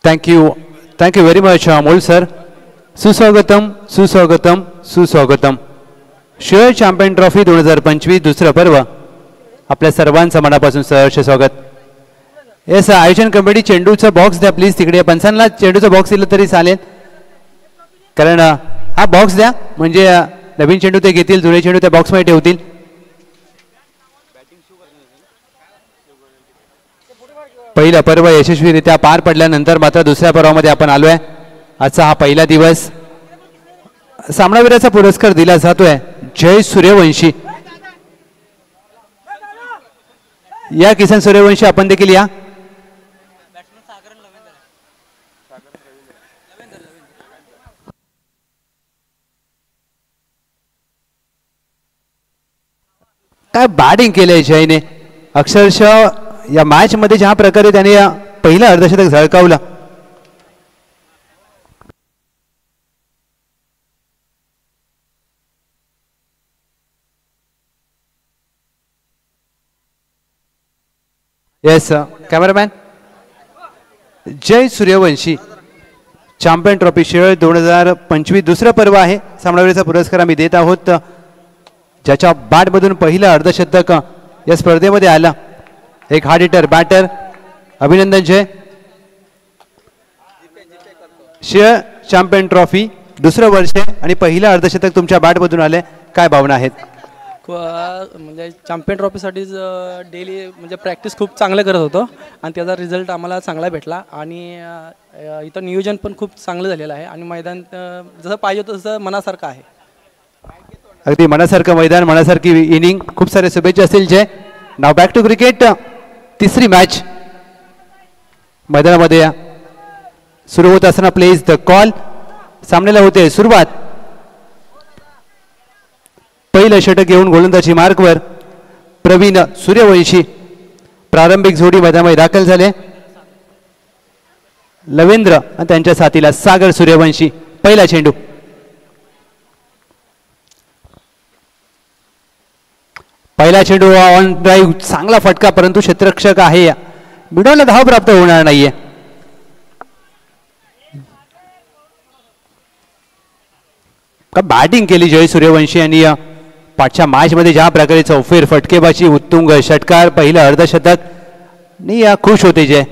Thank you very much Amol sir. सुस्वागतम सुस्वागतम सुस्वागतम. शेअर चॅम्पियन ट्रॉफी 2025 दुसरं पर्व आपल्या सर्वांचं मनापासून सहर्ष स्वागत. येस आयोजन कमिटी चेंडूचा बॉक्स द्या प्लीज. तिकडे पंचांना चेंडूचा बॉक्स दिला तरी चालेल, कारण हा बॉक्स द्या म्हणजे नवीन चेंडू ते घेतील, जुने चेंडू त्या बॉक्समध्ये ठेवतील. पहिलं पर्व यशस्वीरित्या पार पडल्यानंतर मात्र दुसऱ्या पर्वामध्ये आपण आलोय. आजचा हा पहिला दिवस. सामनावीराचा पुरस्कार दिला जातोय जय सूर्यवंशी. या किसन सूर्यवंशी आपण देखील या. काय बॅटिंग केलंय जयने. अक्षरशः या मॅच मध्ये ज्या प्रकारे त्याने पहिलं अर्धशतक झळकावलं. Yes cameraman. Jai Suryavanshi champion trophy शेअर 2025 दुसरं पर्व आहे. सामनावीराचा पुरस्कार आम्ही देत आहोत ज्याच्या बॅटमधून पहिलं अर्धशतक या स्पर्धेमध्ये आला. एक हार्ड हिटर बॅटर. अभिनंदन जय. शेअर चॅम्पियन ट्रॉफी दुसरं वर्ष आणि पहिलं अर्धशतक तुमच्या बॅटमधून आले. काय भावना आहेत? म्हणजे चॅम्पियन ट्रॉफीसाठी डेली म्हणजे प्रॅक्टिस खूप चांगलं करत होतो आणि त्याचा रिझल्ट आम्हाला चांगला भेटला. आणि इथं नियोजन पण खूप चांगलं झालेलं आहे आणि मैदान जसं पाहिजे होतं तसं मनासारखं आहे. अगदी मनासारखं मैदान, मनासारखी इनिंग. खूप सारे शुभेच्छा असतील जय. नाव बॅक टू क्रिकेट. तिसरी मॅच मैदानामध्ये सुरू होत असताना प्लेज द कॉल. सामन्याला होते सुरुवात. पहिलं षटक घेऊन गोलंदाजी मार्कवर प्रवीण सूर्यवंशी. प्रारंभिक जोडी मैदानामध्ये दाखल झाले. लवेंद्र आणि त्यांच्या साथीला सागर सूर्यवंशी. पहिला चेंडू. पहिला चेंडू ऑन ड्राईव्ह. चांगला फटका, परंतु क्षेत्ररक्षक आहे. मिडॉलला धाव प्राप्त होणार नाहीये. का बॅटिंग केली जय सूर्यवंशी यांनी. पाचच्या मॅच मध्ये ज्या प्रकारे चौफेर फटकेबाजी, उत्तुंग षटकार, पहिलं अर्धशतक नि खुश होते जय.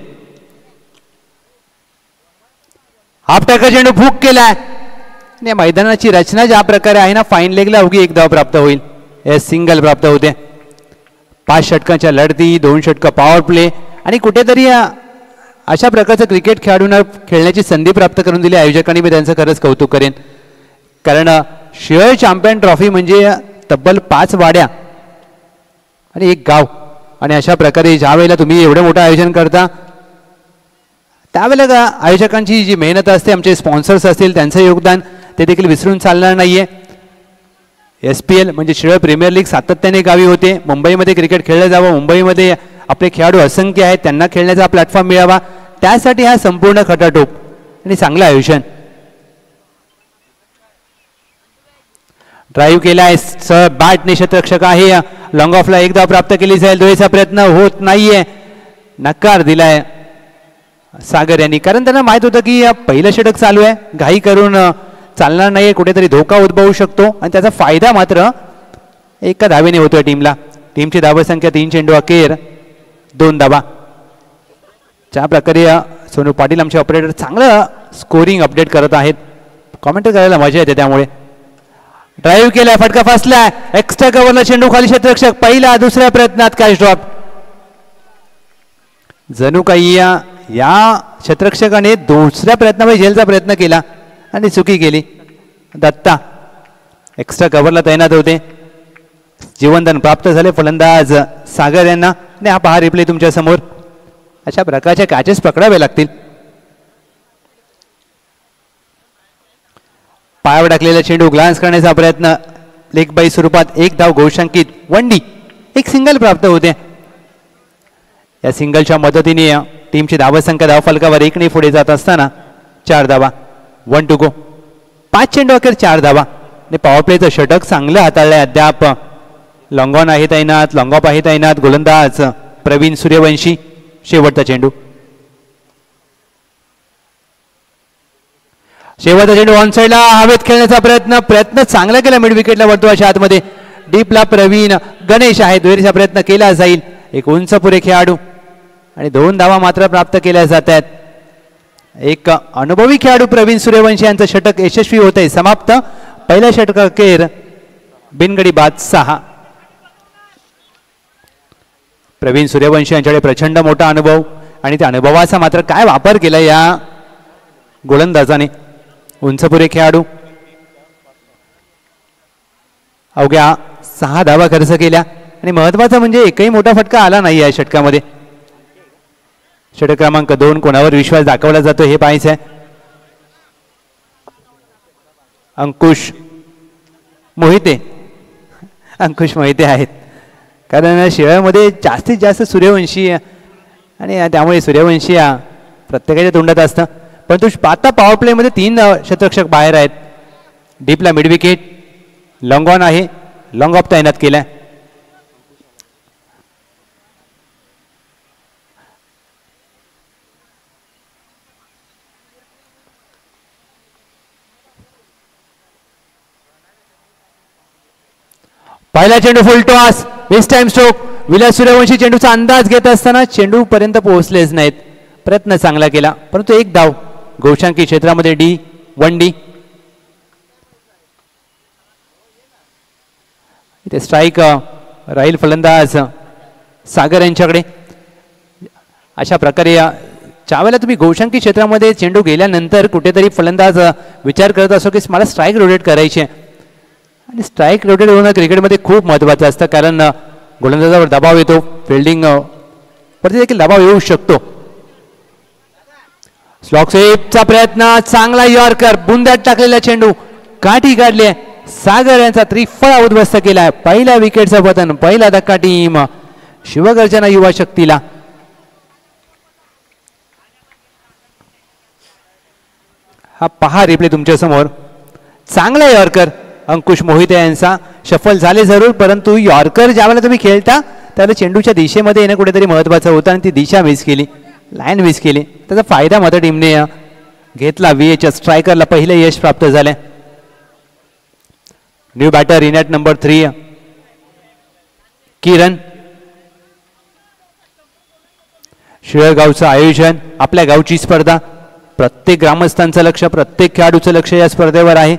हाफ टॅकर चेंडू फूक केलाय. मैदानाची रचना ज्या प्रकारे आहे ना, फाईन लेगला अवघी एक धाव प्राप्त होईल. सिंगल प्राप्त होते. 5 षटकांच्या लढती, 2 षटकं पॉवर प्ले आणि कुठेतरी अशा प्रकारचं क्रिकेट खेळाडूंना खेळण्याची संधी प्राप्त करून दिली आयोजकांनी. मी त्यांचं खरंच कौतुक करेन, कारण शेअर चॅम्पियन ट्रॉफी म्हणजे तब्बल 5 वाड्या आणि 1 गाव. आणि अशा प्रकारे ज्या वेळेला तुम्ही एवढं मोठं आयोजन करता त्यावेळेला आयोजकांची जी मेहनत असते, आमचे स्पॉन्सर्स असतील त्यांचं योगदान, ते देखील विसरून चालणार नाहीये. SPL म्हणजे शेअर प्रीमियर लीग सातत्याने गावी होते. मुंबईमध्ये क्रिकेट खेळलं जावं, मुंबईमध्ये आपले खेळाडू असंख्य आहेत, त्यांना खेळण्याचा प्लॅटफॉर्म मिळावा, त्यासाठी हा संपूर्ण खटाटोप आणि चांगलं आयोजन. ड्राईव्ह केलाय बॅटने. क्षेत्ररक्षक आहे. लॉंग ऑफला 1 धाव प्राप्त केली जाईल. दोहेचा प्रयत्न होत नाहीये. नकार दिलाय सागर यांनी, कारण त्यांना माहित होतं की पहिलं षटक चालू आहे, घाई करून चालणार नाहीये, कुठेतरी धोका उद्भवू शकतो आणि त्याचा फायदा मात्र 1 धावेने होतोय टीमला. टीमची धावसंख्या 3 चेंडू अखेर 2 धावा. ज्या प्रकारे सोनू पाटील आमचे ऑपरेटर चांगलं स्कोरिंग अपडेट करत आहेत, कॉमेंट करायला मजा येते. त्यामुळे ड्राईव्ह केलाय, फटका फसलाय. एक्स्ट्रा कव्हरला चेंडू खाली. क्षेत्ररक्षक पहिला, दुसऱ्या प्रयत्नात कॅच ड्रॉप. जणू काही या क्षेत्ररक्षकाने दुसऱ्या प्रयत्नामध्ये झेलचा प्रयत्न केला आणि चुकी केली. दत्ता एक्स्ट्रा कव्हरला तैनात होते. जीवनदान प्राप्त झाले फलंदाज सागर यांना. आणि हा पहा रिप्ले तुमच्या समोर. अशा प्रकारच्या कॅचेस पकडावे लागतील. पायावर टाकलेला चेंडू ग्लान्स करण्याचा प्रयत्न. लेग बाई स्वरूपात 1 धाव घोषांकित. 1 डी. 1 सिंगल प्राप्त होते. या सिंगलच्या मदतीने टीमची धावसंख्या धाव फलकावर 1 ने पुढे जात असताना 4 धावा. 1 टू गो. 5 चेंडू अखेर 4 धावा. आणि पॉवर प्लेचं षटक चांगलं हाताळलंय अद्याप. लॉंग ऑन आहे तैनात, लॉंग ऑफ आहे तैनात. गोलंदाज प्रवीण सूर्यवंशी. शेवटचा चेंडू. शेवटचा चेंडू ऑन साईडला हवेत खेळण्याचा प्रयत्न चांगला केला मिड विकेटला वर्तुळाच्या आतमध्ये. डीपला प्रवीण गणेश आहे, दुहेरीचा प्रयत्न केला जाईल. एक उंच पुरे खेळाडू आणि 2 धावा मात्र प्राप्त केल्या जात आहेत. एक अनुभवी खेळाडू प्रवीण सूर्यवंशी यांचं षटक यशस्वी होत आहे. समाप्त. पहिल्या षटकाखेर बिनगडी बाद 6. प्रवीण सूर्यवंशी यांच्याकडे प्रचंड मोठा अनुभव आणि त्या अनुभवाचा मात्र काय वापर केला या गोलंदाजाने. उंचपुरे खेळाडू अवघ्या 6 धावा खर्च केल्या आणि महत्वाचं म्हणजे एकही मोठा फटका आला नाही या षटकामध्ये. षटक क्रमांक 2 कोणावर विश्वास दाखवला जातो हे पाहायचं आहे. अंकुश मोहिते आहेत, कारण शिळ्यामध्ये जास्तीत जास्त सूर्यवंशी आणि त्यामुळे सूर्यवंशी प्रत्येकाच्या तोंडात असतं. परंतु आता पॉवर प्लेमध्ये 3 क्षेत्ररक्षक बाहेर आहेत. डीपला मिड विकेट, लॉंग ऑन आहे, लॉंग ऑफ तैनात केलाय. पहिला चेंडू full toss, best time stroke. Vilas Suryavanshi चेंडूचा अंदाज घेत असताना चेंडू पर्यंत पोहोचलेच नाहीत. प्रयत्न चांगला केला परंतु 1 धाव. गोशांकी क्षेत्रामध्ये 1 डी. इथे स्ट्राईक राहील फलंदाज सागर यांच्याकडे. अशा प्रकारे ज्यावेळेला तुम्ही गोशांकी क्षेत्रामध्ये चेंडू गेल्यानंतर कुठेतरी फलंदाज विचार करत असो की मला स्ट्राईक रोटेट करायची आहे, आणि स्ट्राईक रोटेट होणं क्रिकेटमध्ये खूप महत्त्वाचं असतं, कारण गोलंदाजावर दबाव येतो, फिल्डिंग वरती देखील दबाव येऊ शकतो. स्लॉक स्वीपचा प्रयत्न, चांगला यॉर्कर, बुंद्यात टाकलेला चेंडू काठी काढली आहे. सागर यांचा त्रिफळा उद्ध्वस्त केलाय. पहिल्या विकेटचं पतन, पहिला धक्का टीम शिवगर्जना युवा शक्तीला. हा पहा रिप्ले तुमच्या समोर. चांगला यॉर्कर अंकुश मोहिते यांचा. शफल झाले जरूर, परंतु यॉर्कर ज्यावेळेला तुम्ही खेळता त्यावेळेला चेंडूच्या दिशेमध्ये येणं कुठेतरी महत्वाचं होतं आणि ती दिशा मिस केली, लाईन मिस केली. त्याचा फायदा मात्र टीमने घेतला. VHS स्ट्रायकरला पहिले यश प्राप्त झाले. New batter in at number 3 Kiran. शिळगावचं आयोजन, आपल्या गावची स्पर्धा, प्रत्येक ग्रामस्थांचं लक्ष, प्रत्येक खेळाडूचं लक्ष या स्पर्धेवर आहे.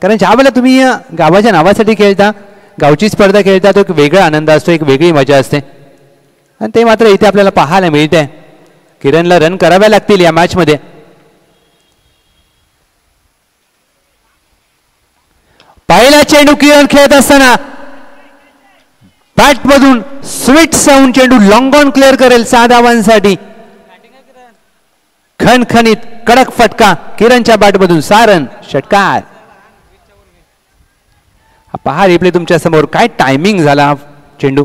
कारण ज्यावेळेला तुम्ही गावाच्या नावासाठी खेळता, गावची स्पर्धा खेळता, तो एक वेगळा आनंद असतो, एक वेगळी मजा असते, आणि ते मात्र इथे आपल्याला पाहायला मिळते. किरणला रन कराव्या लागतील या मॅच मध्ये. पहिला चेंडू किरण खेळत असताना बॅट मधून स्वीट साऊंड चेंडू लॉंग ऑन क्लिअर करेल 6 धावांसाठी. खणखणीत कडक फटका किरणच्या बॅट मधून, 6 रन, षटकार. पहा रिप्ले तुमच्या समोर. काय टायमिंग झाला चेंडू,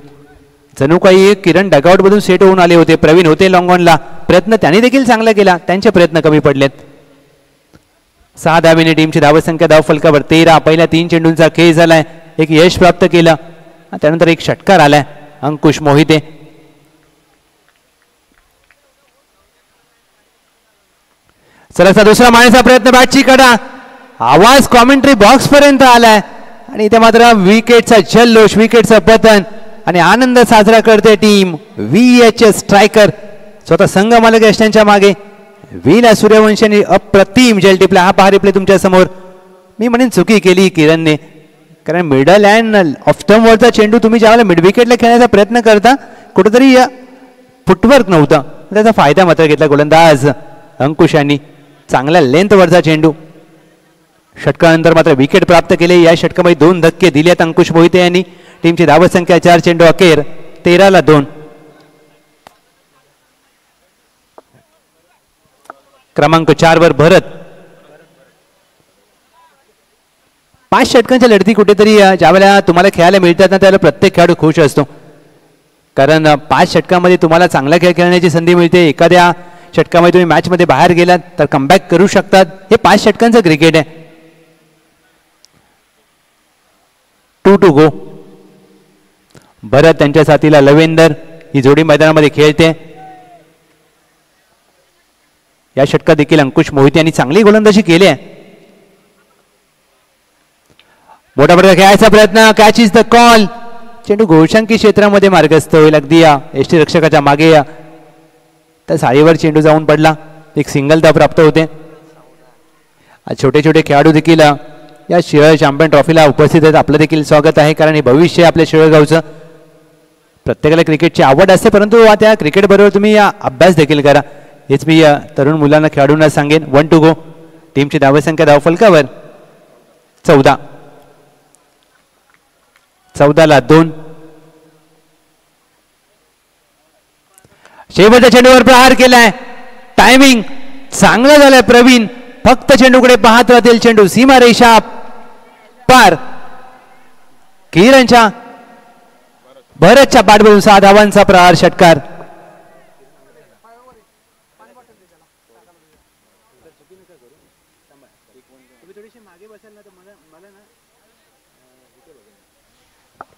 जणू काही किरण डगआउट मधून सेट होऊन आले होते. प्रवीण होते लॉंग ऑनला, प्रयत्न त्यांनी देखील चांगला केला, त्यांचे प्रयत्न कमी पडलेत. 6 धावेने टीमची धावसंख्या धावफलकावर 13. पहिल्या 3 चेंडूंचा खेळ झालाय, एक यश प्राप्त केलं, त्यानंतर एक षटकार आलाय अंकुश मोहिते. सरसचा दुसरा मारण्याचा प्रयत्न, बॅटची कडा, आवाज कॉमेंट्री बॉक्स पर्यंत आलाय, आणि इथे मात्र विकेटचा जल्लोष, विकेटचं पतन, आणि आनंद साजरा करते टीम. VHS स्ट्रायकर स्वतः संघ मालक यशांच्या मागे. विलास सूर्यवंशी अप्रतिम जेल टिपला. हा पहा रिप्ले तुमच्या समोर. मी म्हणेन चुकी केली किरणने, कारण मिडल अँड ऑफ स्टंप वरचा चेंडू तुम्ही ज्यावेळेला मिड विकेटला खेळण्याचा प्रयत्न करता कुठेतरी फुटवर्क नव्हतं, त्याचा फायदा मात्र घेतला गोलंदाज अंकुश यांनी. चांगला लेंथ वरचा चेंडू. षटकानंतर मात्र विकेट प्राप्त केले. या षटकामध्ये 2 धक्के दिलेत अंकुश मोहिते यांनी. टीमची धावसंख्या 4 चेंडू अखेर 13-2. क्रमांक 4 वर भरत. 5 षटकांच्या लढती कुठेतरी ज्यावेळेला तुम्हाला खेळायला मिळतात ना, त्यावेळेला प्रत्येक खेळाडू खुश असतो, कारण 5 षटकांमध्ये तुम्हाला चांगला खेळ खेळण्याची संधी मिळते. एखाद्या षटकामध्ये तुम्ही मॅच मध्ये बाहेर गेलात तर कमबॅक करू शकतात. हे 5 षटकांचं क्रिकेट आहे. 2 to go. भरत त्यांच्या साथीला लवेंदर ही जोडी मैदानामध्ये खेळते. या षटकात देखील अंकुश मोहिते यांनी चांगली गोलंदाजी केली आहे. मोठा फटका खेळायचा प्रयत्न, कॅच इज द कॉल. चेंडू गोलशंकी क्षेत्रामध्ये मार्गस्थ होईल. अगदी एष्टी रक्षकाच्या मागे त्या साळीवर चेंडू जाऊन पडला. एक सिंगल धाव प्राप्त होते. छोटे छोटे खेळाडू देखील या शिळ चॅम्पियन ट्रॉफीला उपस्थित आहेत. आपलं देखील स्वागत आहे, कारण हे भविष्य आहे आपल्या शिळगावचं. प्रत्येकाला क्रिकेटची आवड असते, परंतु त्या क्रिकेट बरोबर तुम्ही अभ्यास देखील करा, हेच मी तरुण मुलांना खेळाडूंना सांगेन. 1 to go. टीमची धावसंख्या धावफलकावर 14. 14ला 2. शेवटच्या चेंडूवर प्रहार केलाय. टायमिंग चांगलं झालंय. प्रवीण फक्त चेंडूकडे पाहत राहतील. चेंडू सीमारेषा पार. किरणच्या भरतच्या पाठबळून 6 धावांचा प्रहार षटकार.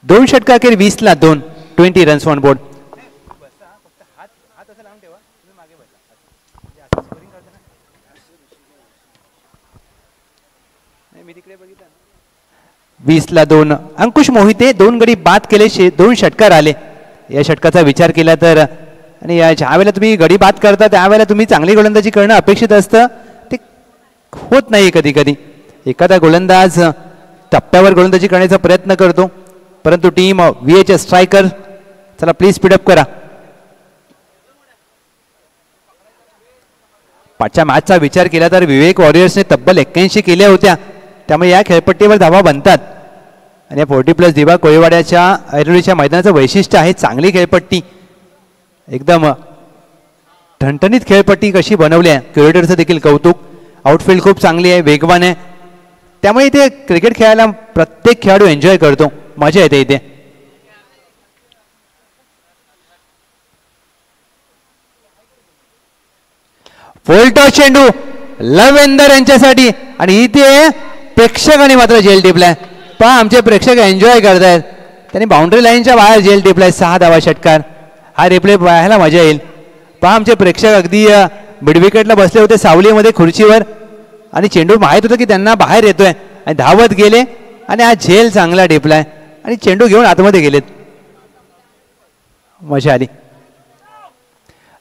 दोन षटकाखेर 20ला 2. 20 रन्स ऑन बोर्ड. 20ला 2. अंकुश मोहिते 2 गडी बाद केले. 2 षटकार आले. या षटकाचा विचार केला तर, आणि ज्या वेळेला तुम्ही गडी बाद करता त्यावेळेला तुम्ही चांगली गोलंदाजी करणं अपेक्षित असतं, ते होत नाही. कधी कधी एखादा गोलंदाज टप्प्यावर गोलंदाजी करण्याचा प्रयत्न करतो, परंतु टीम VH स्ट्रायकर, चला प्लीज स्पीडअप करा. पाचच्या मॅचचा विचार केला तर विवेक वॉरियर्सने तब्बल 81 केल्या होत्या, त्यामुळे या खेळपट्टीवर धावा बनतात. आणि या 40+ दिवा कोळीवाड्याच्या ऐरोलीच्या मैदानाचं वैशिष्ट्य आहे चांगली खेळपट्टी, एकदम ठणठणीत खेळपट्टी कशी बनवली आहे. क्युरेटरचं देखील कौतुक. आउटफील्ड खूप चांगली आहे, वेगवान आहे, त्यामुळे इथे क्रिकेट खेळायला प्रत्येक खेळाडू एन्जॉय करतो, मजा येते इथे. फोल्टो चेंडू लवेंदर यांच्यासाठी, आणि इथे प्रेक्षकांनी मात्र जेल टिपलाय. पहा आमचे प्रेक्षक एन्जॉय करतायत. त्यांनी बाउंड्री लाईनच्या बाहेर जेल टिपलाय. 6 धावा षटकार. हा रिप्ले पाहायला मजा येईल. पहा आमचे प्रेक्षक अगदी मिडविकेटला बसले होते सावलीमध्ये खुर्चीवर, आणि चेंडू माहीत होतं की त्यांना बाहेर येतोय, आणि धावत गेले आणि हा झेल चांगला टिपलाय आणि चेंडू घेऊन आतमध्ये गेलेत. मजा आली.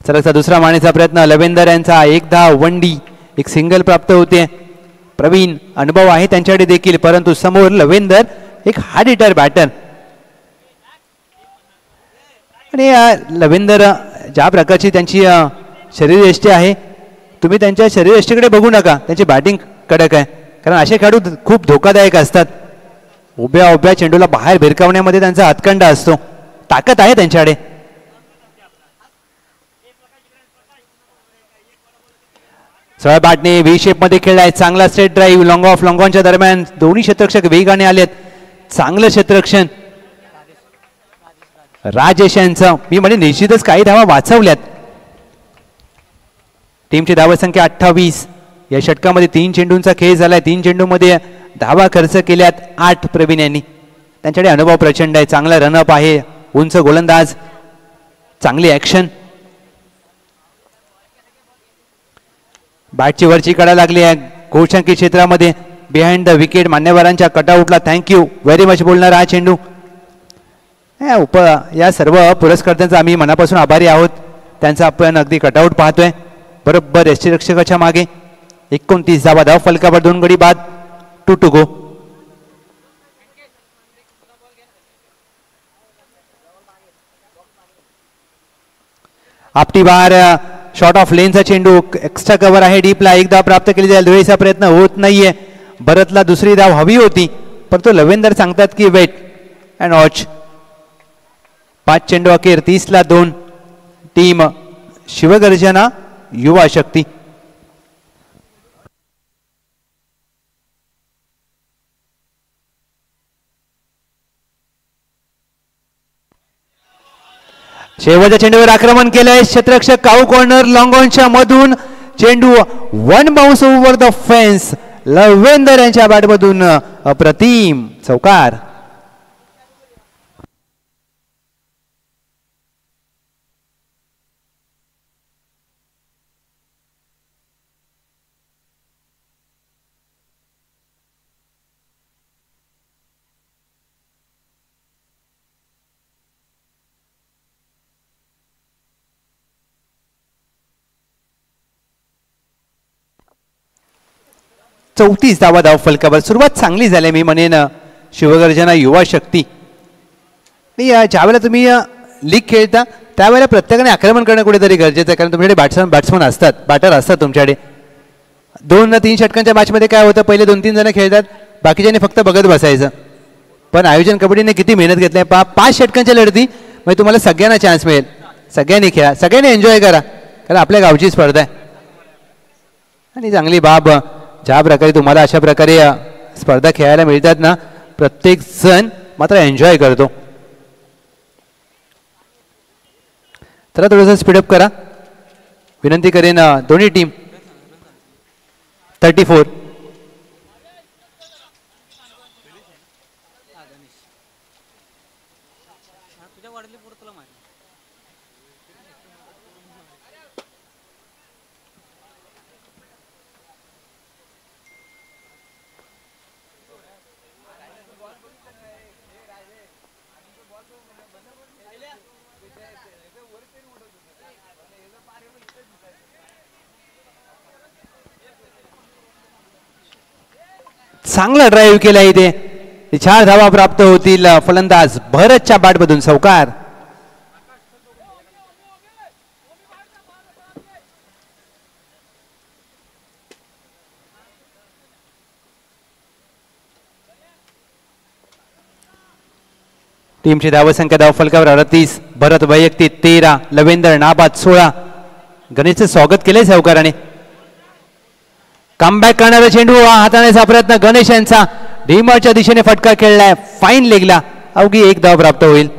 सलगचा दुसरा मानेचा प्रयत्न. लवेंदर यांचा 1 धाव. 1 डी. एक सिंगल प्राप्त होते. प्रवीण अनुभव आहे त्यांच्याकडे देखील, परंतु समोर लवेंदर एक हार्ड हिटर बॅटर. आणि लवेंदर ज्या प्रकारची त्यांची शरीरयष्टी आहे, तुम्ही त्यांच्या शरीरयष्टीकडे बघू नका, त्यांची बॅटिंग कडक आहे, कारण असे खेळाडू खूप धोकादायक असतात. उभ्या उभ्या चेंडूला बाहेर भिरकावण्यामध्ये त्यांचा हातखंडा असतो, ताकद आहे त्यांच्याकडे. सरळ बॅटने व्ही शेप मध्ये खेळलाय. चांगला straight drive. Long off long ऑनच्या दरम्यान दोन्ही क्षेत्ररक्षक वेगाने आलेत. चांगलं क्षेत्ररक्षण राजेश यांचं. मी म्हणजे निश्चितच काही धावा वाचवल्यात. टीमची धावसंख्या 28. या षटकामध्ये 3 चेंडूंचा खेळ झालाय. 3 चेंडूमध्ये धावा खर्च केल्यात 8 प्रवीण यांनी. त्यांच्याकडे अनुभव प्रचंड आहे, चांगला रनअप आहे, उंच गोलंदाज, चांगली ऍक्शन. बॅटची वरची कडा लागली आहे गोलशंकी क्षेत्रामध्ये, बिहाइंड द विकेट. मान्यवरांच्या कटआउटला थँक्यू व्हेरी मच बोलणारा हा चेंडू. या सर्व पुरस्कर्त्यांचा आम्ही मनापासून आभारी आहोत. त्यांचा आपण अगदी कटआउट पाहतोय. बरोबर यष्टीरक्षकाच्या मागे. 29 धावा. धाव फलकावर 2 गडी बाद. 2 to go. आपटी बाहेर. शॉर्ट ऑफ लेनचा चेंडू. एक्स्ट्रा कव्हर आहे डीपला. 1 धाव प्राप्त केली जाईल. धुळेचा प्रयत्न होत नाहीये. भरतला दुसरी धाव हवी होती, परंतु लवेंदर सांगतात की वेट अँड वॉच. 5 चेंडू अखेर. 30ला 2. टीम शिवगर्जना युवा शक्ती. शेवटच्या चेंडूवर आक्रमण केलंय क्षेत्ररक्षक काऊ कॉर्नर. लॉंग ऑनच्या मधून चेंडू 1 bounce over the fence. Lavender यांच्या बॅटमधून अप्रतिम चौकार. 34 धावा धाव फलकावर. सुरुवात चांगली झाली मी म्हणेन शिवगर्जना युवा शक्ती. ज्यावेळेला तुम्ही लीग खेळता त्यावेळेला प्रत्येकाने आक्रमण करणं कुठेतरी गरजेचं आहे, कारण तुमच्याकडे बॅट्समन असतात, बॅटर असतात तुमच्याकडे. 2-3 षटकांच्या मॅचमध्ये काय होतं, पहिले 2-3 जण खेळतात, बाकीच्यांनी फक्त बघत बसायचं. पण आयोजन कबड्डीने किती मेहनत घेतली आहे. 5 षटकांच्या लढती म्हणजे तुम्हाला सगळ्यांना चान्स मिळेल. सगळ्यांनी खेळा, सगळ्यांनी एन्जॉय करा, कारण आपल्या गावची स्पर्धा आहे. आणि चांगली बाब ज्या प्रकारे तुम्हाला अशा प्रकारे स्पर्धा खेळायला मिळतात ना, प्रत्येक जण मात्र एन्जॉय करतो. तर थोडंसं स्पीडअप करा विनंती करेन दोन्ही टीम. 34. चांगला ड्राईव्ह केला इथे. 4 धावा प्राप्त होतील. फलंदाज भरतच्या बॅटमधून सौकार. टीमची धावसंख्या धाव फलकावर 38. भरत वैयक्तिक 13, लवेंदर नाबाद 16. गणेशचं स्वागत केलंय सावकाराने. कमबॅक करणारा चेंडू हाताळण्याचा प्रयत्न गणेश यांचा. ढिमाच्या दिशेने फटका खेळलाय, फाईन लेगला. अवघी 1 धाव प्राप्त होईल.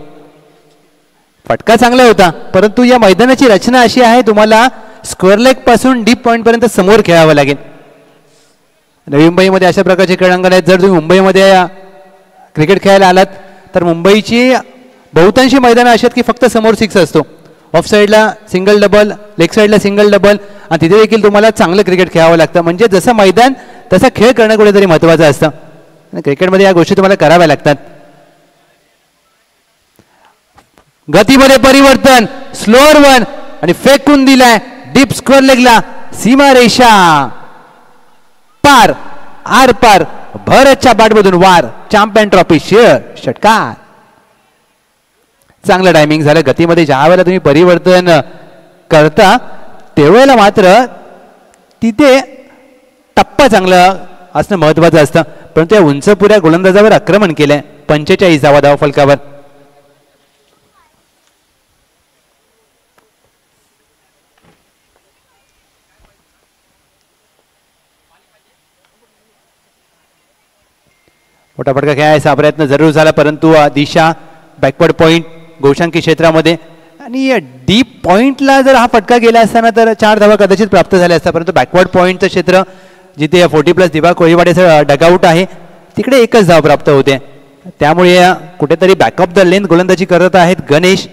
फटका चांगला होता, परंतु या मैदानाची रचना अशी आहे, तुम्हाला स्क्वेअर लेग पासून डीप पॉइंट पर्यंत समोर खेळावं लागेल. नवी मुंबईमध्ये अशा प्रकारचे क्रीडांगण आहेत. जर तुम्ही मुंबईमध्ये क्रिकेट खेळायला आलात तर मुंबईची बहुतांशी मैदानं अशी आहेत की फक्त समोर 6 असतो. ऑफ साईडला सिंगल डबल, लेग साईडला सिंगल डबल, आणि तिथे देखील तुम्हाला चांगलं क्रिकेट खेळावं लागतं. म्हणजे जसं मैदान तसं खेळ करणं कुठेतरी महत्त्वाचं असतं. आणि क्रिकेटमध्ये या गोष्टी तुम्हाला कराव्या लागतात. गतीमध्ये परिवर्तन, स्लोअर वन, आणि फेकून दिलाय डीप स्क्वेअर लेगला. सीमा रेषा पार, आर पार. भरतच्या बॅटमधून वार. चॅम्पियन ट्रॉफी शेअर षटकार. चांगलं टायमिंग झालं. गतीमध्ये ज्या वेळेला तुम्ही परिवर्तन करता त्यावेळेला मात्र तिथे टप्पा चांगला असणं महत्वाचं असतं. परंतु या उंचपुऱ्या गोलंदाजावर आक्रमण केलंय. 45 धावा धाव फलकावर. मोठा फटका खेळायचा प्रयत्न जरूर झाला, परंतु दिशा बॅकवर्ड पॉइंट गोशांकी क्षेत्रामध्ये, आणि डीप पॉइंटला जर हा फटका गेला असताना तर 4 धावा कदाचित प्राप्त झाल्या असतात. परंतु बॅकवर्ड पॉइंटचं क्षेत्र जिथे 40+ दिवा कोळीवाड्याचं डगआउट आहे तिकडे 1च धाव प्राप्त होते. त्यामुळे कुठेतरी बॅकअप द लेंथ गोलंदाजी करत आहेत गणेश.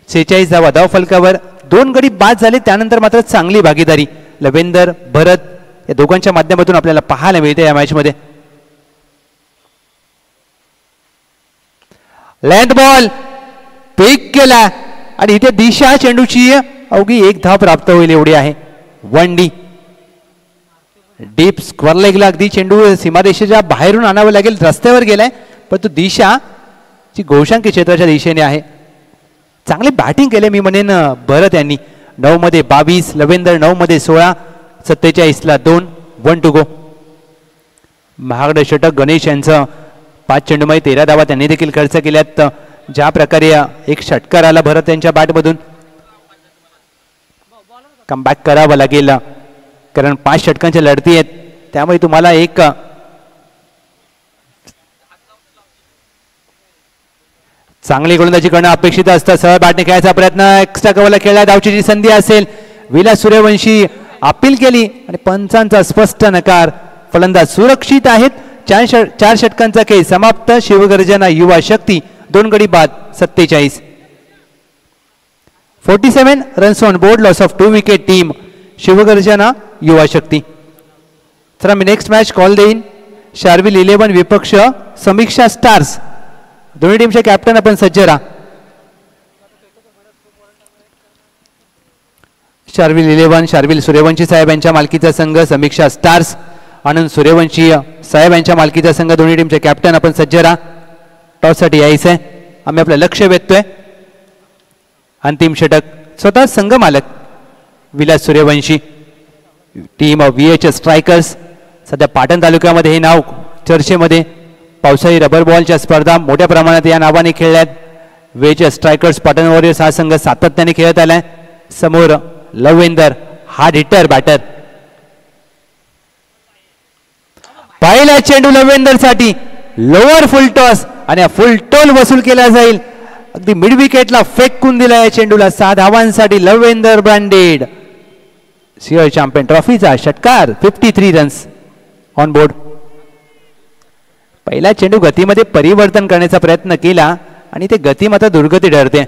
46 धावा धाव फलकावर. 2 गडी बाद झाले, त्यानंतर मात्र चांगली भागीदारी लवेंदर, भरत या दोघांच्या माध्यमातून आपल्याला पाहायला मिळते या मॅचमध्ये. लेंथ बॉल पिक केला, आणि इथे दिशा चेंडूची अवघी 1 धाव प्राप्त होईल एवढी आहे. 1D डीप स्क्वेअर लेगला अगदी चेंडू सीमारेषेच्या बाहेरून आणावं लागेल, रस्त्यावर गेलाय, पण तो दिशा जी गोशांकी क्षेत्राच्या दिशेने आहे. चांगली बॅटिंग केली मी म्हणेन भरत यांनी. 9 मध्ये 22, लवेंदर 9 मध्ये 16, 47ला 2, 1 टू गो. महागड षटक गणेश यांचं. 5 चेंडूमध्ये 13 धावा त्यांनी देखील खर्च केल्यात. ज्या प्रकारे एक षटकार आला भरत यांच्या बॅटमधून, कमबॅक करावं लागेल, कारण 5 षटकांच्या लढती आहेत. त्यामुळे तुम्हाला एक चांगली गोलंदाजी करणं अपेक्षित असतं. सरळ बॅटने खेळायचा प्रयत्न, एक्स्ट्रा कव्हरला खेळला, धावची जी संधी असेल. विलास सूर्यवंशी अपील केली आणि पंचांचा स्पष्ट नकार. फलंदाज सुरक्षित आहेत. 4 षटकांचा खेळ समाप्त. शिवगर्जना युवा शक्ती 2 गडी बाद. 47 47 runs on board. Loss of 2 wicket team Shivgarjana युवा शक्ती. तर मी नेक्स्ट मॅच कॉल देईन. शार्विल 11 विपक्ष समीक्षा स्टार्स. दोन्ही टीमचे कॅप्टन आपण सज्ज राहा. शार्विल 11 शार्विल सूर्यवंशी साहेब यांच्या मालकीचा संघ, समीक्षा स्टार्स आनंद सूर्यवंशी साहेब यांच्या मालकीचा संघ. दोन्ही टीमचे कॅप्टन आपण सज्ज राहा. टॉससाठी यायचं आहे. आम्ही आपलं लक्ष वेधतोय. अंतिम षटक स्वतः संघ मालक Vilas Suryavanshi. Team of VHS strikers. सध्या पाटण तालुक्यामध्ये हे नाव चर्चेमध्ये. पावसाळी रबर बॉलच्या स्पर्धा मोठ्या प्रमाणात या नावाने खेळल्यात. VHS स्ट्रायकर्स पाटण वॉरियर्स हा संघ सातत्याने खेळत आलाय. समोर लवेंदर हार्ड हिटर बॅटर. पहिला चेंडू लवेंदर साठी लोअर फुल टॉस आणि हा फुल टोल वसूल केला जाईल. अगदी मिड विकेटला फेकून दिला या चेंडूला. 6 धावांसाठी लवेंदर ब्रँडेड. सिंहळ चॅम्पियन ट्रॉफीचा षटकार. 53 रन्स ऑन बोर्ड. पहिला चेंडू गतीमध्ये परिवर्तन करण्याचा प्रयत्न केला आणि ते गती मात्र दुर्गती ठरते.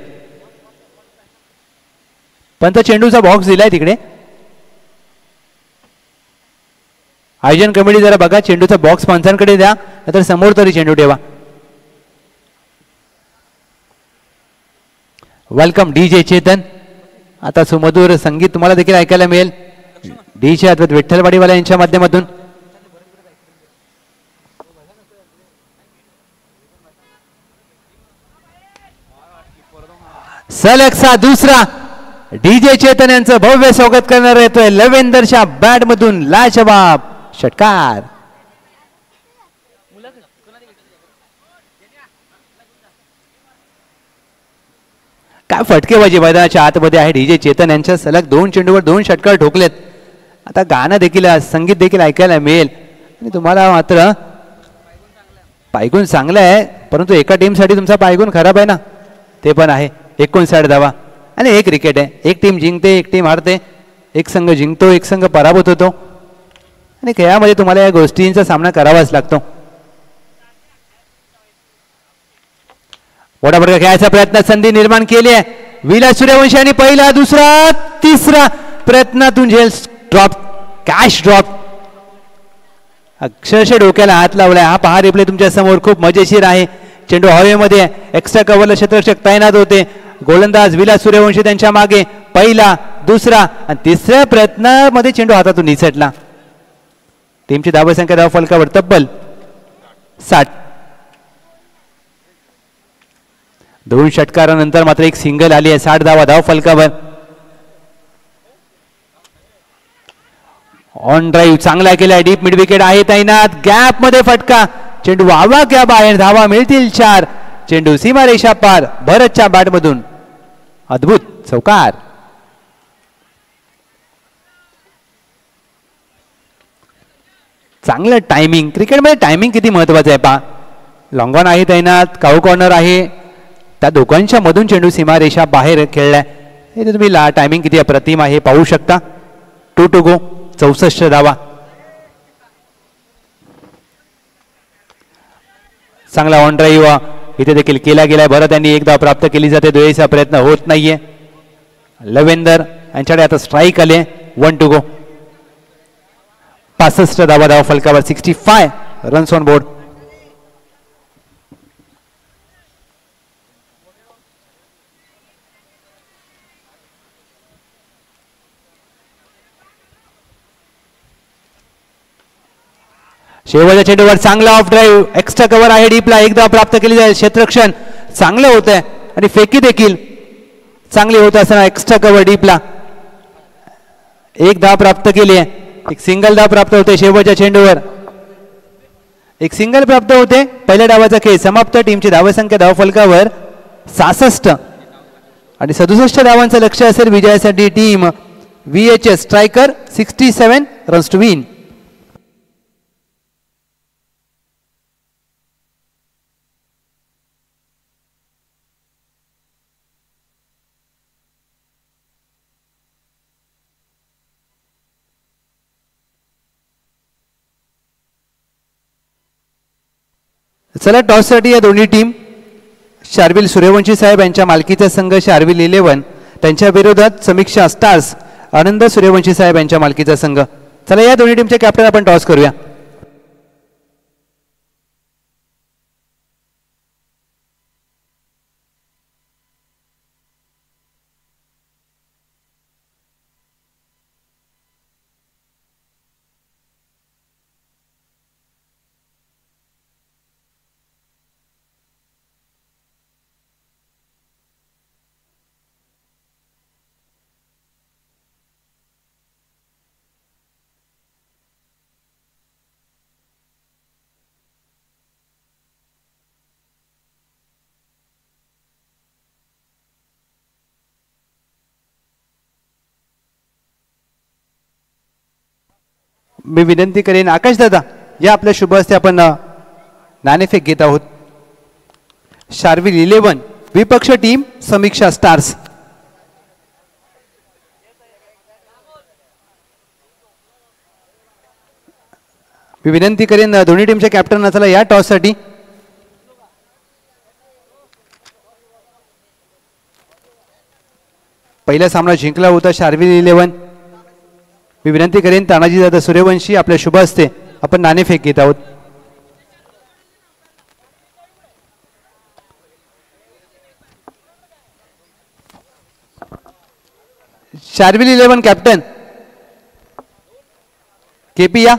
पण तो चेंडूचा बॉक्स दिलाय तिकडे. आयोजन कमिटी जरा बघा, चेंडूचा बॉक्स पंचांकडे द्या, नाहीतर समोर तरी चेंडू ठेवा. Welcome DJ Chetan. आता सुमधुर संगीत तुम्हाला देखील ऐकायला मिळेल DJ अद्वैत विठ्ठलवाडीवाला यांच्या माध्यमातून. सलगचा दुसरा DJ चेतन यांचं भव्य स्वागत करणार येतोय लवेंदरच्या बॅट मधून. लाजवाब षटकार. काय फटकेबाजी मैदानाच्या आतमध्ये आहे. DJ चेतन यांच्या सलग 2 चेंडूवर 2 षटकार ठोकलेत. आता गाणं देखील संगीत देखील ऐकायला मिळेल आणि तुम्हाला मात्र पायगुण चांगलं आहे, परंतु एका टीमसाठी तुमचा पायगुण खराब आहे ना, ते पण आहे. 59 धावा आणि 1 विकेट आहे. एक टीम जिंकते, एक टीम हारते, एक संघ जिंकतो, एक संघ पराभूत होतो आणि खेळामध्ये तुम्हाला या गोष्टींचा सामना करावाच लागतो. मोठा फटका खेळायचा प्रयत्न, संधी निर्माण केली आहे. विलास सूर्यवंशी आणि पहिला, दुसरा, तिसरा प्रयत्नातून झेल ड्रॉप, कॅश ड्रॉप. अक्षरशः डोक्याला हात लावलाय. हा पहा रिप्ले तुमच्या समोर, खूप मजेशीर आहे. चेंडू हवेमध्ये, एक्स्ट्रा कव्हरला क्षेत्ररक्षक तैनात होते. गोलंदाज विलास सूर्यवंशी त्यांच्या मागे. पहिला, दुसरा आणि तिसऱ्या प्रयत्नामध्ये चेंडू हातातून निसटला. टीमची धावसंख्या धाव फलकावर तब्बल 60. 2 षटकारानंतर मात्र एक सिंगल आली आहे. 60 धावा धाव फलकावर. ऑन ड्राईव्ह चांगला केलाय. डीप मिड विकेट आहे तैनात. गॅप मध्ये फटका, चेंडू वावा क्या बाहेर. धावा मिळतील 4. चेंडू सीमारेषा पार. भरतच्या बॅट मधून अद्भुत चौकार. चांगलं टायमिंग. क्रिकेटमध्ये टायमिंग किती महत्वाचं आहे पहा. लॉंग ऑन आहे तैनात, काऊ कॉर्नर आहे, त्या दोघांच्या मधून चेंडू सीमारेषा बाहेर खेळलाय. हे तुम्ही टायमिंग किती अप्रतिम आहे पाहू शकता. 2 to go. 64 धावा. चांगला ऑन ड्राईव्ह इथे देखील केला गेलाय. भरत यांनी 1 धाव प्राप्त केली जाते. दुहेरीचा प्रयत्न होत नाहीये. लवेंदर यांच्याकडे आता स्ट्राईक आले. 1 to go. 65 धावा धाव फलकावर. 65 रन्स ऑन बोर्ड. शेवटच्या चेंडूवर चांगला ऑफ ड्राईव्ह, एक्स्ट्रा कव्हर आहे डीपला. 1 धाव प्राप्त केली जाईल. क्षेत्ररक्षण चांगलं होत आहे आणि फेकी देखील चांगली होत असताना एक्स्ट्रा कव्हर डीपला 1 धाव प्राप्त केली आहे. एक सिंगल धाव प्राप्त होते. शेवटच्या चेंडूवर एक सिंगल प्राप्त होते. पहिल्या डावाचा खेळ समाप्त. टीमची धावसंख्या धाव फलकावर 66 आणि 67 धावांचं लक्ष असेल विजयासाठी. Team VHS striker 67 runs to win. चला टॉससाठी या दोन्ही टीम शार्विल सूर्यवंशी साहेब यांच्या मालकीचा संघ शार्विल 11, त्यांच्या विरोधात समीक्षा स्टार्स आनंद सूर्यवंशी साहेब यांच्या मालकीचा संघ. चला या दोन्ही टीमचे कॅप्टन आपण टॉस करूया. मी विनंती करेन आकाश दादा या आपल्या शुभ हस्ते आपण नाणेफेक घेत आहोत. शार्विल 11 विपक्ष टीम समीक्षा स्टार्स. मी विनंती करेन दोन्ही टीमच्या कॅप्टन चला या टॉस साठी. पहिला सामना जिंकला होता शार्विल 11. मी विनंती करेन तानाजी दादा सूर्यवंशी आपल्या शुभ हस्ते आपण नाणेफेक घेत आहोत. शार्विल 11 कॅप्टन केपी या.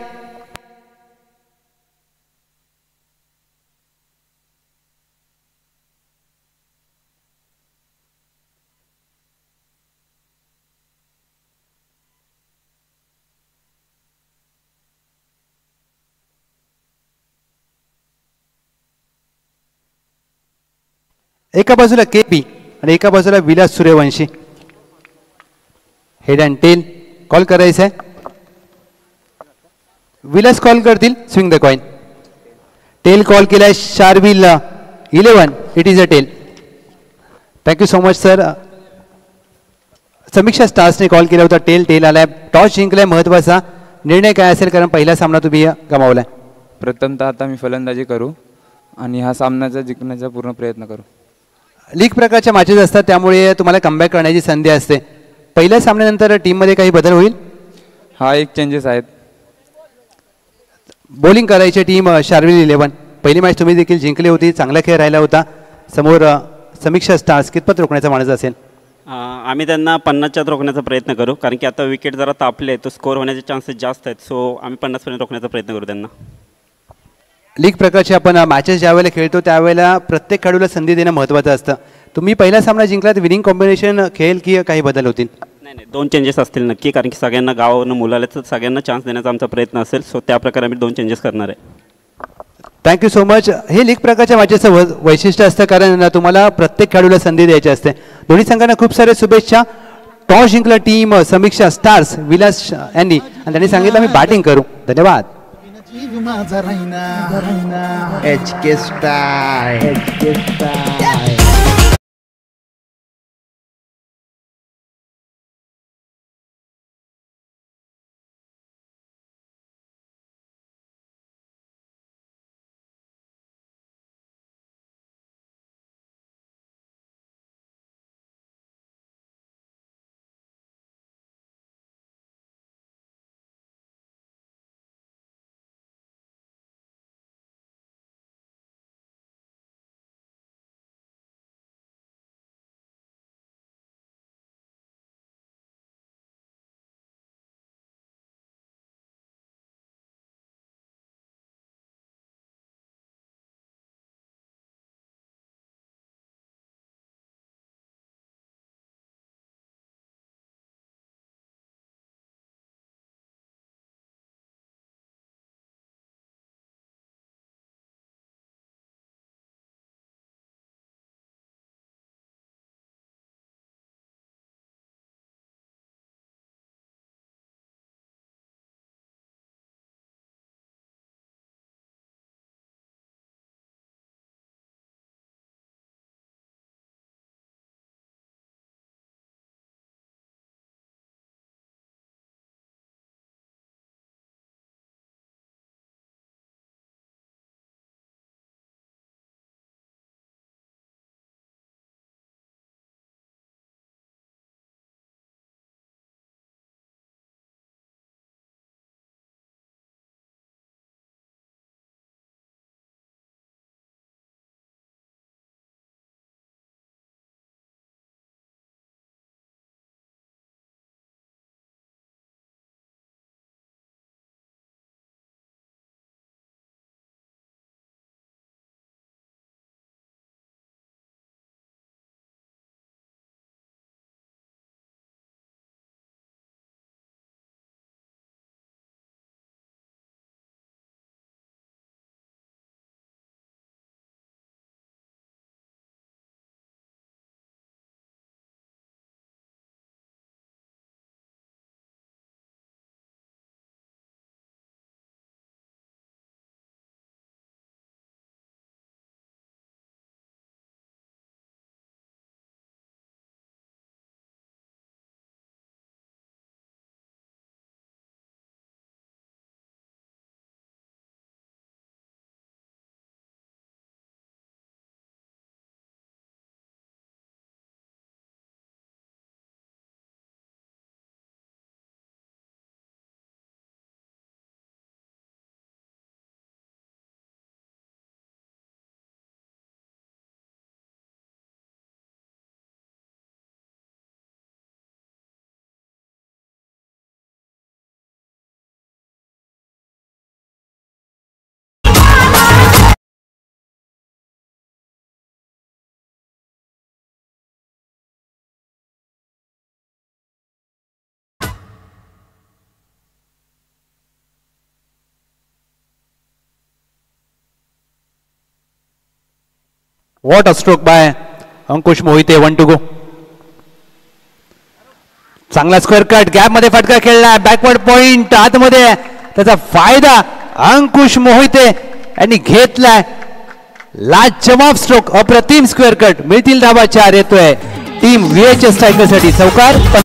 एका बाजूला केपी आणि एका बाजूला Vilas Suryavanshi. Head and tail call करायचं आहे. विलास कॉल करतील swing the coin. Tail call केलाय Sharvil 11. It is a tail. Thank you so much sir. Samiksha स्टार्सने कॉल केला होता टेल. टेल आलाय. टॉस जिंकलाय. महत्वाचा निर्णय काय असेल कारण पहिला सामना तुम्ही गमावलाय. प्रथमतः आता मी फलंदाजी करू आणि हा सामन्याचा जिंकण्याचा पूर्ण प्रयत्न करू. लीग प्रकारच्या मॅचेस असतात त्यामुळे तुम्हाला कमबॅक करण्याची संधी असते. पहिल्या सामन्यानंतर टीममध्ये काही बदल होईल. हा एक चेंजेस आहेत. बॉलिंग करायची टीम शार्विल 11. पहिली मॅच तुम्ही देखील जिंकली होती. चांगला खेळ राहिला होता. समोर समीक्षा स्टार्स कितपत रोखण्याचा मानस असेल. आम्ही त्यांना 50च्या रोखण्याचा प्रयत्न करू कारण की आता विकेट जरा तापले तो स्कोअर होण्याचे चान्सेस जास्त आहेत. सो आम्ही 50पर्यंत रोखण्याचा प्रयत्न करू त्यांना. लीग प्रकारचे आपण मॅचेस ज्यावेळेला खेळतो त्यावेळेला प्रत्येक खेळाडूला संधी देणं महत्त्वाचं असतं. तुम्ही पहिला सामना जिंकलात. विनिंग कॉम्बिनेशन खेळ की काही बदल होतील. नाही 2 चेंजेस असतील नक्की कारण की सगळ्यांना गावावरून मुलं आले तर सगळ्यांना चान्स देण्याचा आमचा प्रयत्न असेल. सो त्या प्रकारे आम्ही 2 चेंजेस करणार आहे. Thank you so much. हे लीग प्रकारच्या मॅचेसचं वैशिष्ट्य असतं कारण तुम्हाला प्रत्येक खेळाडूला संधी द्यायची असते. दोन्ही संघांना खूप सारे शुभेच्छा. टॉस जिंकला टीम समीक्षा स्टार्स विलास यांनी आणि त्यांनी सांगितलं आम्ही बॅटिंग करू. धन्यवाद. HK Style. What a stroke bye Ankush Mohite. 1 to go. चांगला स्क्वेअर कट गॅप मध्ये फटका खेळला. बॅकवर्ड पॉइंट आतमध्ये त्याचा फायदा अंकुश मोहिते यांनी घेतलाय. लाजवाब स्ट्रोक. अप्रतिम स्क्वेअर कट. मिळतील धावा 4. येतोय टीम VHS स्ट्रायकरसाठी चौकार.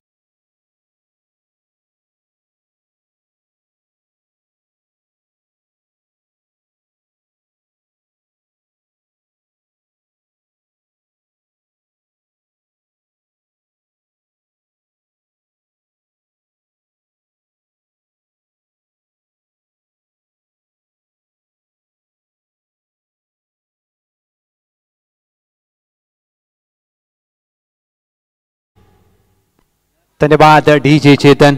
धन्यवाद DJ चेतन.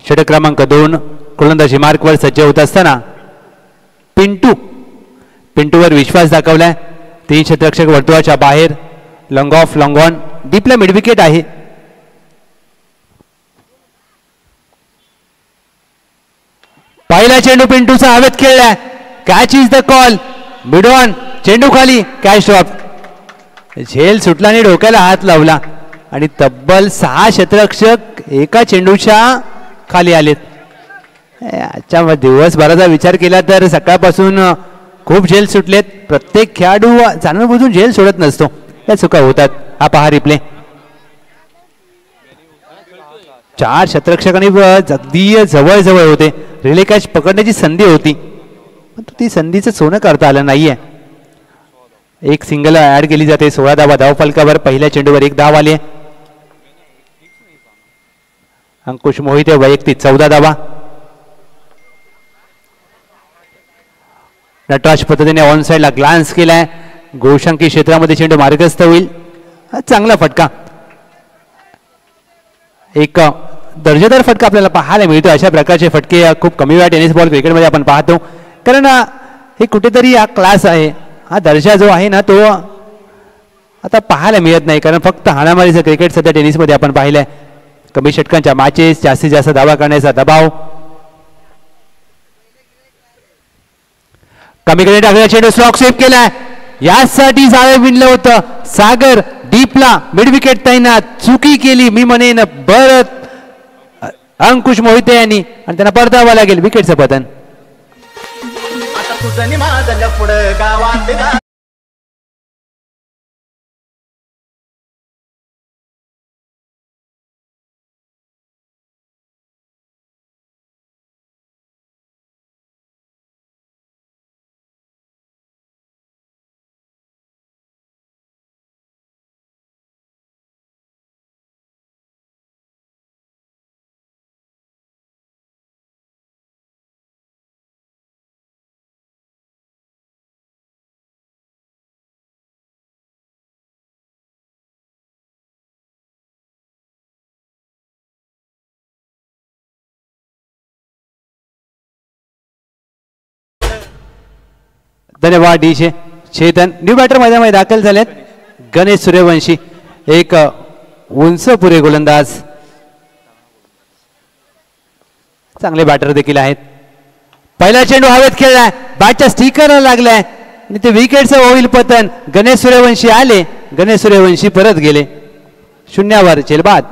षटक क्रमांक 2 गोलंदाजी मार्कवर सज्ज होत असताना पिंटूवर विश्वास दाखवलाय. 3 क्षेत्ररक्षक वर्तुळाच्या बाहेर. Long off long on. डीपला मिड विकेट आहे. पहिला चेंडू पिंटूचा हवेत खेळलाय. Catch is the call. Mid on. चेंडू खाली. Catch drop. झेल सुटला आणि डोक्याला हात लावला आणि तब्बल 6 क्षेत्ररक्षक एका चेंडूच्या खाली आलेत. आजच्या दिवसभराचा विचार केला तर सकाळपासून खूप झेल सुटलेत. प्रत्येक खेळाडू जाणून बुजून झेल सोडत नसतो. या चुका होतात. हा पहा रिप्ले. 4 क्षेत्ररक्षकांनी अगदी जवळ होते. रिले कॅच पकडण्याची संधी होती पण ती संधीचं सोनं करता आलं नाहीये. एक सिंगल ऍड केली जाते. 16 धावा धाव फलकावर. पहिल्या चेंडूवर 1 धाव आली. अंकुश मोहिते वैयक्तिक 14 धावा. नटराज पद्धतीने ऑन साइडला ग्लान्स केलाय. गोशांकी क्षेत्रामध्ये चेंडू मार्गस्थ होईल. चांगला फटका. एक दर्जेदार फटका आपल्याला पाहायला मिळतो. अशा प्रकारचे फटके खूप कमी वेळा टेनिस बॉल क्रिकेटमध्ये आपण पाहतो कारण हे कुठेतरी हा क्लास आहे. हा दर्जा जो आहे ना तो आता पाहायला मिळत नाही कारण फक्त हाणामारीचं क्रिकेट सध्या टेनिसमध्ये आपण पाहिलंय. कमी षटकांच्या मॅचेस. जास्तीत जास्त धावा करण्याचा दबाव. कमी कडे टाकलेला चेंडू स्लॉक स्वीप केलाय. यासाठी जाळे विणलं होतं. सागर डीपला मिड विकेट तैनात. चुकी केली मी म्हणेन परत अंकुश मोहिते यांनी आणि त्यांना परतावा लागेल. विकेटचं पतन. पुढं गावात धन्यवाद DJ चेतन. न्यू बॅटर मैदानामध्ये दाखल झालेत. गणेश सूर्यवंशी एक उंच पुरे गोलंदाज. चांगले बॅटर देखील आहेत. पहिला चेंडू हवेत खेळलाय. बॅटच्या स्टिकरला लागलाय आणि ते विकेटचं होईल पतन. गणेश सूर्यवंशी आले. गणेश सूर्यवंशी परत गेले. 0 झेलबाद.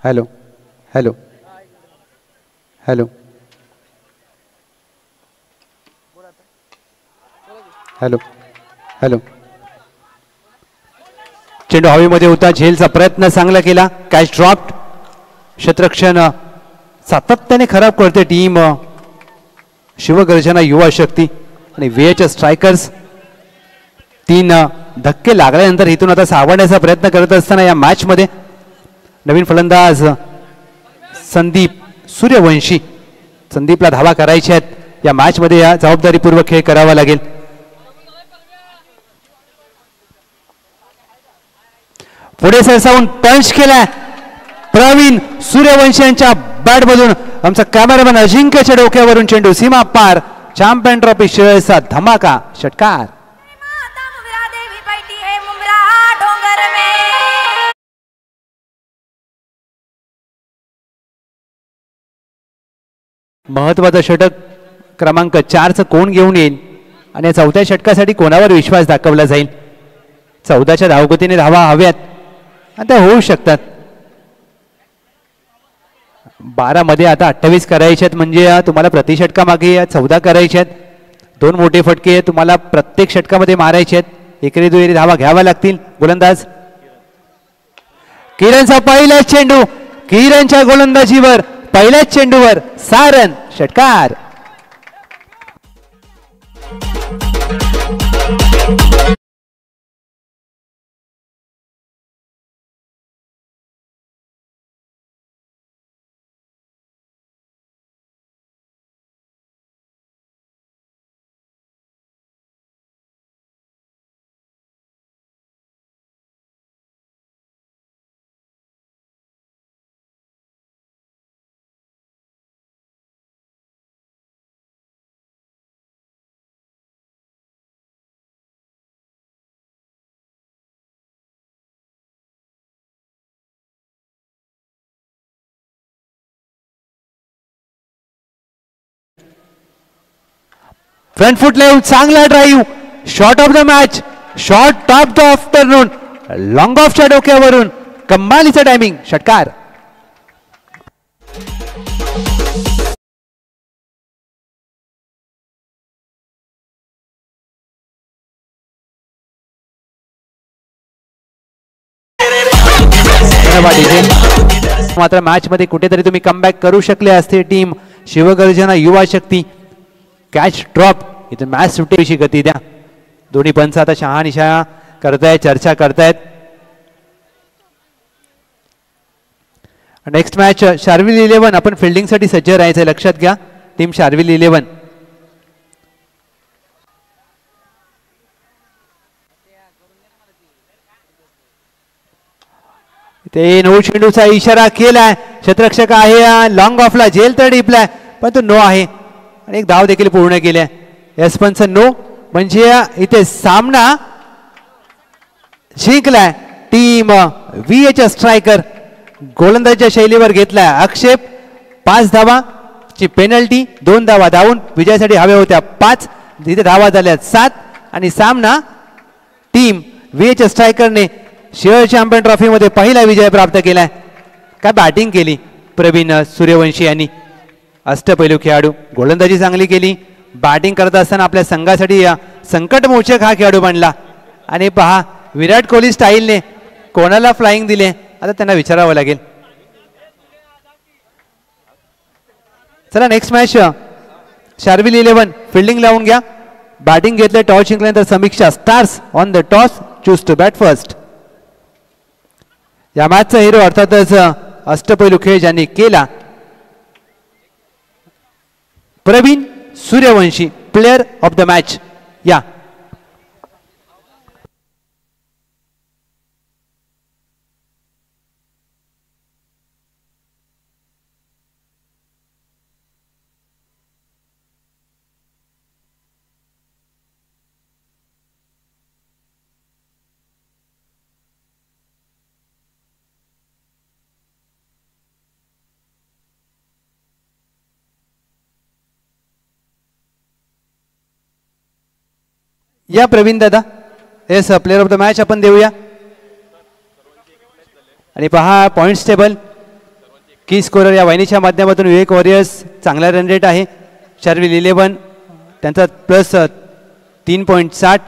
Hello hello hello hello hello चेंडू हवेमध्ये होता, झेलचा प्रयत्न चांगला केला, कॅच ड्रॉप्ड. क्षेत्ररक्षण सातत्याने खराब करते टीम शिवगर्जना युवा शक्ती आणि VH स्ट्रायकर्स. 3 धक्के लागल्यानंतर इथून आता सावरण्याचा प्रयत्न करत असताना या मॅच मध्ये नवीन फलंदाज संदीप सूर्यवंशी. संदीपला धावा करायच्या आहेत या मॅच मध्ये, या जबाबदारीपूर्वक खेळ करावा लागेल. पुढे सरसावून पंच केलाय प्रवीण सूर्यवंशी यांच्या बॅट मधून. आमचा कॅमेरामॅन अजिंक्यच्या डोक्यावरून चेंडू सीमा पार. चॅम्पियन ट्रॉफी शिळेचा धमाका षटकार. महत्वाचं षटक क्रमांक 4चं कोण घेऊन येईल आणि या चौथ्या षटकासाठी कोणावर विश्वास दाखवला जाईल. 14च्या धावगतीने धावा हव्यात आणि त्या होऊ शकतात. 12 मध्ये आता 28 करायचे आहेत, म्हणजे तुम्हाला प्रति षटकामागे 14 करायचे आहेत. 2 मोठे फटके तुम्हाला प्रत्येक षटकामध्ये मारायचे आहेत. एकेरी दुहेरी धावा घ्याव्या लागतील. गोलंदाज किरणचा पहिला चेंडू, किरणच्या गोलंदाजीवर पहिल्याच चेंडूवर 6 रन षटकार. फ्रंट फुट लेव्हल, चांगला drive, shot of the match, shot of the afternoon, long ऑफच्या डोक्यावरून कमालीचा टायमिंग षटकार. मात्र मॅच मध्ये कुठेतरी तुम्ही कमबॅक करू शकले असते टीम शिवगर्जना युवा शक्ती. कॅच ड्रॉप, इथे मॅच सुटेची गती द्या. दोन्ही पंच आता शहानिशा करतायत, चर्चा करतायत. Next match Sharvil 11. आपण फिल्डिंग साठी सज्ज राहायचं लक्षात घ्या. टीम शार्विल 11. ते नो चेंडूचा इशारा केलाय. क्षेत्ररक्षक आहे लॉंग ऑफला, झेल तर टिपलाय पण तो नो आहे आणि एक धाव देखील पूर्ण केल्या. यशपंच नो, म्हणजे इथे सामना जिंकलाय टीम VH स्ट्रायकर. गोलंदाजीच्या शैलीवर घेतलाय आक्षेप. 5 धावाची पेनल्टी, 2 धावा धावून विजयासाठी हव्या होत्या 5, तिथे धावा झाल्या 7 आणि सामना टीम VH स्ट्रायकरने शेअर चॅम्पियन ट्रॉफी मध्ये पहिला विजय प्राप्त केलाय. काय बॅटिंग केली प्रवीण सूर्यवंशी यांनी. अष्टपैलू खेळाडू, गोलंदाजी चांगली केली. बॅटिंग करत असताना आपल्या संघासाठी संकटमोचक हा खेळाडू बनला. आणि पहा विराट कोहली स्टाईलने कोणाला फ्लाइंग दिले, आता त्यांना विचारावं लागेल. चला नेक्स्ट मॅच शार्विल 11. फिल्डिंग लावून घ्या. बॅटिंग घेतले, टॉस जिंकल्यानंतर Samiksha stars on the toss choose to bat first. या मॅचचा हिरो अर्थातच अष्टपैलू खेळ ज्यांनी केला Praveen Suryavanshi, player of the match. या या प्रवीण दादा, yes player of the match आपण देऊया. आणि पहा पॉइंट्स टेबल, की स्कोरर या वाहिनीच्या माध्यमातून विवेक वॉरियर्स चांगला रन रेट आहे. शार्विल 11 त्यांचा +3.60.